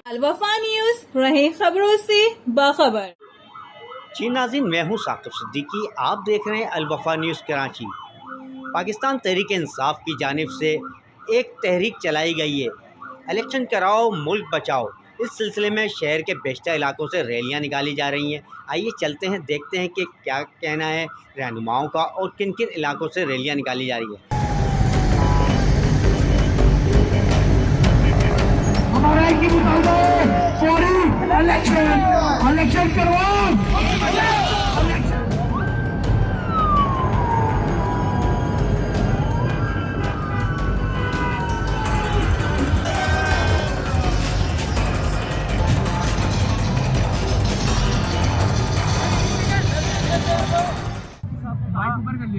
अलवफा news, रहे खबरों से बाखबर। जी नाज़रीन, मैं हूँ साकिब सिद्दीकी। आप देख रहे हैं अलवफा न्यूज़ कराची। पाकिस्तान तहरीक इंसाफ की जानिब से एक तहरीक चलाई गई है, इलेक्शन कराओ मुल्क बचाओ। इस सिलसिले में शहर के बेशतर इलाकों से रैलियां निकाली जा रही हैं। आइए चलते हैं, देखते हैं कि क्या कहना है रहनुमाओं का और किन किन इलाकों से रैलियां निकाली जा रही है। हमारा एक ही मुतालबा है, सॉरी इलेक्शन करवाओ।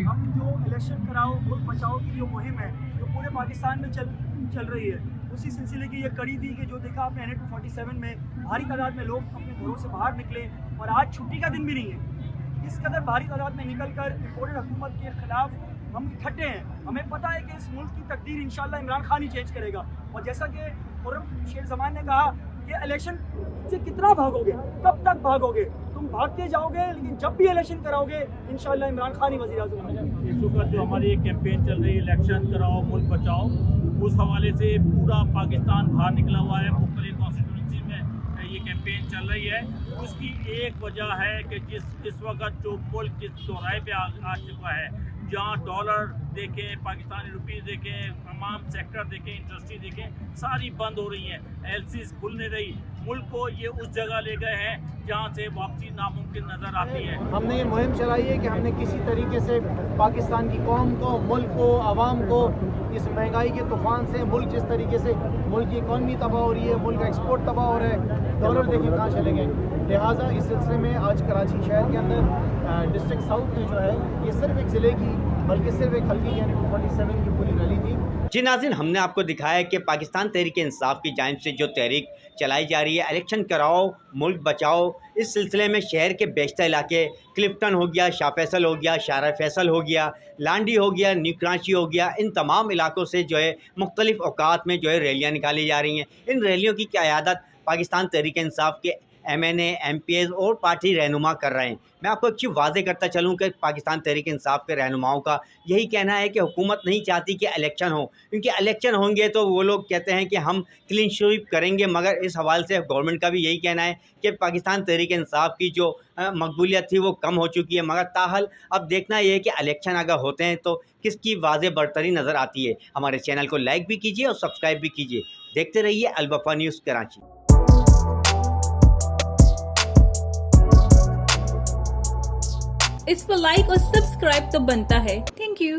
हम जो इलेक्शन कराओ मुल्क बचाओ की जो मुहिम है जो पूरे पाकिस्तान में चल रही है, उसी सिलसिले की ये कड़ी थी कि जो देखा आपने NA-247 में भारी तादाद में लोग अपने घरों से बाहर निकले और आज छुट्टी का दिन भी नहीं है। इस कदर भारी तादाद में निकल कर इम्पोर्टेड हुकूमत के खिलाफ हम इकट्ठे हैं। हमें पता है कि इस मुल्क की तकदीर इंशाल्लाह इमरान खान ही चेंज करेगा। और जैसा कि खुर्रम शेर ज़मान ने कहा कि इलेक्शन से कितना भागोगे, कब तक भागोगे, तुम भागते जाओगे, लेकिन जब भी इलेक्शन कराओगे इंशाल्लाह इमरान खान ही वज़ीर आज़म होगा। इस वक्त जो हमारी एक कैंपेन चल रही है इलेक्शन कराओ मुल्क बचाओ, उस हवाले से पूरा पाकिस्तान बाहर निकला हुआ है। मुख्तलिफ कॉन्स्टिट्यूंसी में ये कैंपेन चल रही है। उसकी एक वजह है कि इस वक्त जो मुल्क जिस चौराहे पे आ चुका है, जहाँ डॉलर देखें, पाकिस्तानी रुपीज़ देखें, तमाम सेक्टर देखें, इंडस्ट्री देखें, सारी बंद हो रही हैं, एलसीज खुल नहीं रही। मुल्क को ये उस जगह ले गए हैं जहाँ से वापसी नामुमकिन नज़र आती है। हमने ये मुहिम चलाई है कि हमने किसी तरीके से पाकिस्तान की कौम को, मुल्क को, आवाम को इस महंगाई के तूफान से, मुल्क जिस तरीके से मुल्क की इकॉनमी तबाह हो रही है, मुल्क का एक्सपोर्ट तबाह हो रहा है, डॉलर देखिए कहाँ चले गए। लिहाजा इस सिलसिले में आज कराची शहर के अंदर डिस्ट्रिक्ट साउथ में जो है, ये सिर्फ एक ज़िले की बल्कि सिर्फ एक हल्की यानी 247 की पूरी रैली थी। जी नाज़रीन, हमने आपको दिखाया कि पाकिस्तान तहरीक इंसाफ की जानिब से जो तहरीक चलाई जा रही है, इलेक्शन कराओ मुल्क बचाओ, इस सिलसिले में शहर के बेशतर इलाके, क्लिफ्टन हो गया, शाह फैसल हो गया, शारा फैसल हो गया, लांडी हो गया, न्यू कराची हो गया, इन तमाम इलाकों से जो है मुख्तलिफ औकात में जो है रैलियाँ निकाली जा रही हैं। इन रैलियों की क़यादत पाकिस्तान तहरीक इंसाफ के MNA, MPs और पार्टी रहनुमा कर रहे हैं। मैं आपको एक चीज़ वाज़े करता चलूँ कि पाकिस्तान तहरीक इंसाफ के रहनुमाओं का यही कहना है कि हुकूमत नहीं चाहती कि इलेक्शन हो, क्योंकि इलेक्शन होंगे तो वो लोग कहते हैं कि हम क्लीन स्वीप करेंगे। मगर इस हवाले से गवर्नमेंट का भी यही कहना है कि पाकिस्तान तहरीक इंसाफ की जो मकबूलियत थी वो कम हो चुकी है। मगर ताहल अब देखना ये है कि इलेक्शन अगर होते हैं तो किसकी वाज़े बरतरी नज़र आती है। हमारे चैनल को लाइक भी कीजिए और सब्सक्राइब भी कीजिए। देखते रहिए अलवफा न्यूज़ कराची। इस पर लाइक और सब्सक्राइब तो बनता है। Thank you.